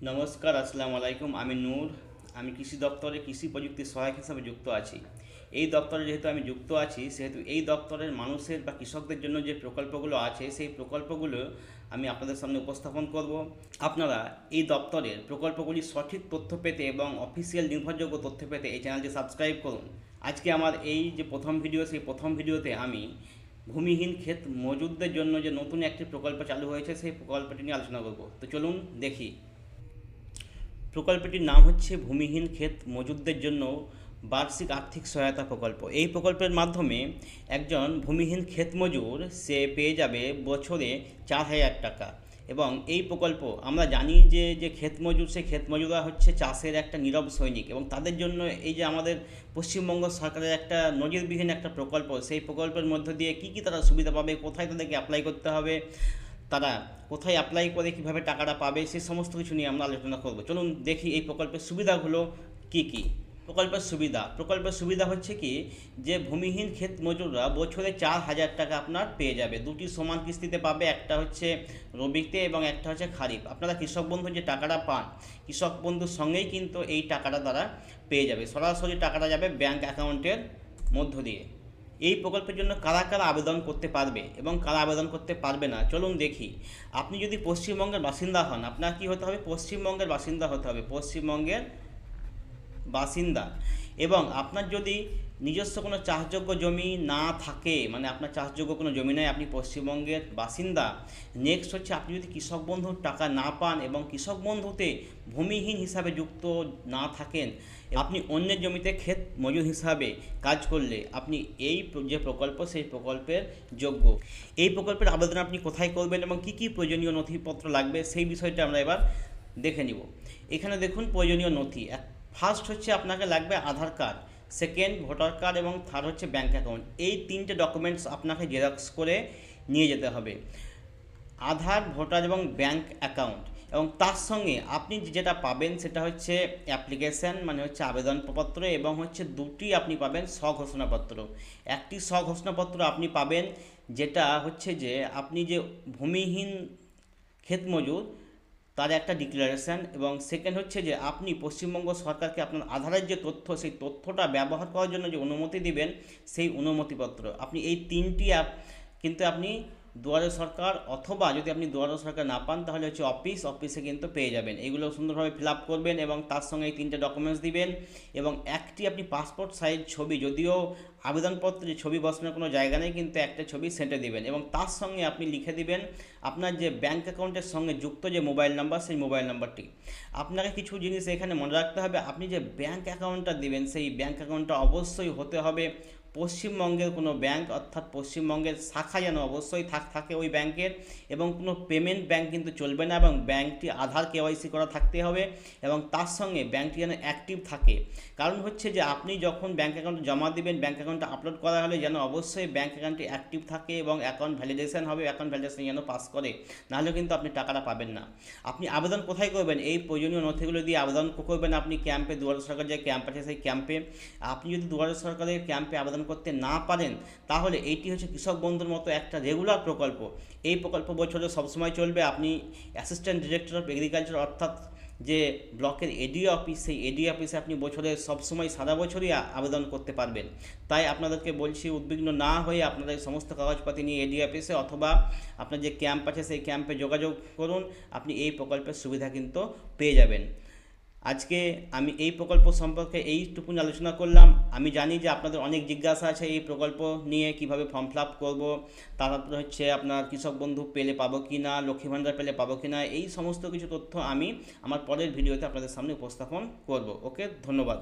নমস্কার, আসসালামু আলাইকুম। আমি নূর। আমি কৃষি দপ্তরে কৃষি প্রযুক্তি সহায়ক হিসাবে যুক্ত আছি। এই দপ্তরে যেহেতু আমি যুক্ত আছি, সেহেতু এই দপ্তরের মানুষের বা কৃষকদের জন্য যে প্রকল্পগুলো আছে, সেই প্রকল্পগুলো আমি আপনাদের সামনে উপস্থাপন করব। আপনারা এই দপ্তরের প্রকল্পগুলির সঠিক তথ্য পেতে এবং অফিসিয়াল নির্ভরযোগ্য তথ্য পেতে এই চ্যানেলটি সাবস্ক্রাইব করুন। আজকে আমার এই যে প্রথম ভিডিও, সেই প্রথম ভিডিওতে আমি ভূমিহীন ক্ষেত মজুদদের জন্য যে নতুন একটি প্রকল্প চালু হয়েছে, সেই প্রকল্পটি নিয়ে আলোচনা করব। তো চলুন দেখি। প্রকল্পটির নাম হচ্ছে ভূমিহীন ক্ষেত মজুদদের জন্য বার্ষিক আর্থিক সহায়তা প্রকল্প। এই প্রকল্পের মাধ্যমে একজন ভূমিহীন ক্ষেত মজুর সে পেয়ে যাবে বছরে 4,000 টাকা। এবং এই প্রকল্প আমরা জানি যে যে ক্ষেত মজুর, সেই ক্ষেত মজুররা হচ্ছে চাষের একটা নীরব সৈনিক, এবং তাদের জন্য এই যে আমাদের পশ্চিমবঙ্গ সরকারের একটা নজিরবিহীন একটা প্রকল্প, সেই প্রকল্পের মধ্য দিয়ে কী কী তারা সুবিধা পাবে, কোথায় তাদেরকে অ্যাপ্লাই করতে হবে, তারা কোথায় অ্যাপ্লাই করে কীভাবে টাকাটা পাবে, সে সমস্ত কিছু নিয়ে আমরা আলোচনা করব। চলুন দেখি এই প্রকল্পের সুবিধাগুলো কী কী। প্রকল্পের সুবিধা হচ্ছে কি, যে ভূমিহীন ক্ষেত মজুররা বছরে 4,000 টাকা আপনার পেয়ে যাবে। দুটি সমান কিস্তিতে পাবে, একটা হচ্ছে রবিতে এবং একটা হচ্ছে খারিফ। আপনারা কৃষক বন্ধু যে টাকাটা পান, কৃষক বন্ধুর সঙ্গেই কিন্তু এই টাকাটা তারা পেয়ে যাবে। সরাসরি টাকাটা যাবে ব্যাঙ্ক অ্যাকাউন্টের মধ্য দিয়ে। এই প্রকল্পের জন্য কারা কারা আবেদন করতে পারবে এবং কারা আবেদন করতে পারবে না, চলুন দেখি। আপনি যদি পশ্চিমবঙ্গের বাসিন্দা হন, আপনার কী হতে হবে? পশ্চিমবঙ্গের বাসিন্দা হতে হবে, পশ্চিমবঙ্গের বাসিন্দা। এবং আপনার যদি নিজস্ব কোনো চাষযোগ্য জমি না থাকে, মানে আপনার চাষযোগ্য কোনো জমি নেই, আপনি পশ্চিমবঙ্গের বাসিন্দা। নেক্সট হচ্ছে, আপনি যদি কৃষক বন্ধুর টাকা না পান এবং কৃষক বন্ধুতে ভূমিহীন হিসাবে যুক্ত না থাকেন, আপনি অন্যের জমিতে ক্ষেত মজুর হিসাবে কাজ করলে আপনি এই যে প্রকল্প, সেই প্রকল্পের যোগ্য। এই প্রকল্পের আবেদন আপনি কোথায় করবেন এবং কী কী প্রয়োজনীয় নথিপত্র লাগবে, সেই বিষয়টা আমরা এবার দেখে নিব। এখানে দেখুন প্রয়োজনীয় নথি। ফার্স্ট হচ্ছে আপনাকে লাগবে আধার কার্ড, সেকেন্ড ভোটার কার্ড এবং থার্ড হচ্ছে ব্যাঙ্ক অ্যাকাউন্ট। এই তিনটে ডকুমেন্টস আপনাকে জেরক্স করে নিয়ে যেতে হবে। আধার, ভোটার এবং ব্যাঙ্ক অ্যাকাউন্ট। এবং তার সঙ্গে আপনি যেটা পাবেন সেটা হচ্ছে অ্যাপ্লিকেশান, মানে হচ্ছে আবেদনপত্র, এবং হচ্ছে দুটি আপনি পাবেন স্বঘোষণাপত্র। একটি স্বঘোষণাপত্র আপনি পাবেন, যেটা হচ্ছে যে আপনি যে ভূমিহীন ক্ষেত মজুর, তার একটা ডিক্লারেশান। এবং সেকেন্ড হচ্ছে যে আপনি পশ্চিমবঙ্গ সরকারকে আপনার আধারের যে তথ্য, সেই তথ্যটা ব্যবহার করার জন্য যে অনুমতি দিবেন, সেই অনুমতিপত্র। আপনি এই তিনটি কিন্তু আপনি দুয়ারে সরকার, অথবা যদি আপনি দুয়ারে সরকার না পান, তাহলে হচ্ছে অফিসে কিন্তু পেয়ে যাবেন। এগুলো সুন্দরভাবে ফিল আপ করবেন এবং তার সঙ্গে এই তিনটে ডকুমেন্টস দিবেন। এবং একটি আপনি পাসপোর্ট সাইজ ছবি, যদিও আবেদনপত্রে ছবি বসানোর কোনো জায়গা নেই, কিন্তু একটা ছবি সেঁটে দিবেন। এবং তার সঙ্গে আপনি লিখে দিবেন আপনার যে ব্যাঙ্ক অ্যাকাউন্টের সঙ্গে যুক্ত যে মোবাইল নাম্বার, সেই মোবাইল নাম্বারটি। আপনাকে কিছু জিনিস এখানে মনে রাখতে হবে। আপনি যে ব্যাঙ্ক অ্যাকাউন্টটা দিবেন, সেই ব্যাঙ্ক অ্যাকাউন্টটা অবশ্যই হতে হবে পশ্চিমবঙ্গের কোনো ব্যাঙ্ক, অর্থাৎ পশ্চিমবঙ্গের শাখা যেন অবশ্যই থাকে ওই ব্যাংকের। এবং কোনো পেমেন্ট ব্যাঙ্ক কিন্তু চলবে না, এবং ব্যাঙ্কটি আধার কেওয়াইসি করা থাকতে হবে, এবং তার সঙ্গে ব্যাঙ্কটি যেন অ্যাক্টিভ থাকে। কারণ হচ্ছে যে আপনি যখন ব্যাঙ্ক অ্যাকাউন্টে জমা দিবেন, ব্যাঙ্ক অ্যাকাউন্টটা আপলোড করা হলে যেন অবশ্যই ব্যাঙ্ক অ্যাকাউন্টটি অ্যাক্টিভ থাকে এবং অ্যাকাউন্ট ভ্যালিডেশন হবে, অ্যাকাউন্ট ভ্যালিডেশন যেন পাস করে, নাহলে কিন্তু আপনি টাকাটা পাবেন না। আপনি আবেদন কোথায় করবেন? এই প্রয়োজনীয় নথিগুলো দিয়ে আবেদন করবেন আপনি ক্যাম্পে, দুয়ারে সরকার যে ক্যাম্প আছে সেই ক্যাম্পে। আপনি যদি দুয়ারে সরকারের ক্যাম্পে আবেদন করতে না পারেন, তাহলে এইটি হচ্ছে কৃষক বন্ধুর মতো একটা রেগুলার প্রকল্প। এই প্রকল্প বছরে সবসময় চলবে। আপনি অ্যাসিস্ট্যান্ট ডিরেক্টর অফ এগ্রিকালচার, অর্থাৎ যে ব্লকের এডিও অফিস, সেই এডিও অফিসে আপনি বছরে সবসময় সারা বছরই আবেদন করতে পারবেন। তাই আপনাদেরকে বলছি, উদ্বিগ্ন না হয়ে আপনারা এই সমস্ত কাগজপাতি নিয়ে এডিও অফিসে অথবা আপনার যে ক্যাম্প আছে সেই ক্যাম্পে যোগাযোগ করুন। আপনি এই প্রকল্পের সুবিধা কিন্তু পেয়ে যাবেন। আজকে আমি এই প্রকল্প সম্পর্কে এইটুকুন আলোচনা করলাম। আমি জানি যে আপনাদের অনেক জিজ্ঞাসা আছে এই প্রকল্প নিয়ে, কিভাবে ফর্ম ফিল আপ করবো, তারপরে হচ্ছে আপনার কৃষক বন্ধু পেলে পাবো কি না, লক্ষ্মী ভাণ্ডার পেলে পাবো কি না, এই সমস্ত কিছু তথ্য আমি আমার পরের ভিডিওতে আপনাদের সামনে উপস্থাপন করব। ওকে, ধন্যবাদ।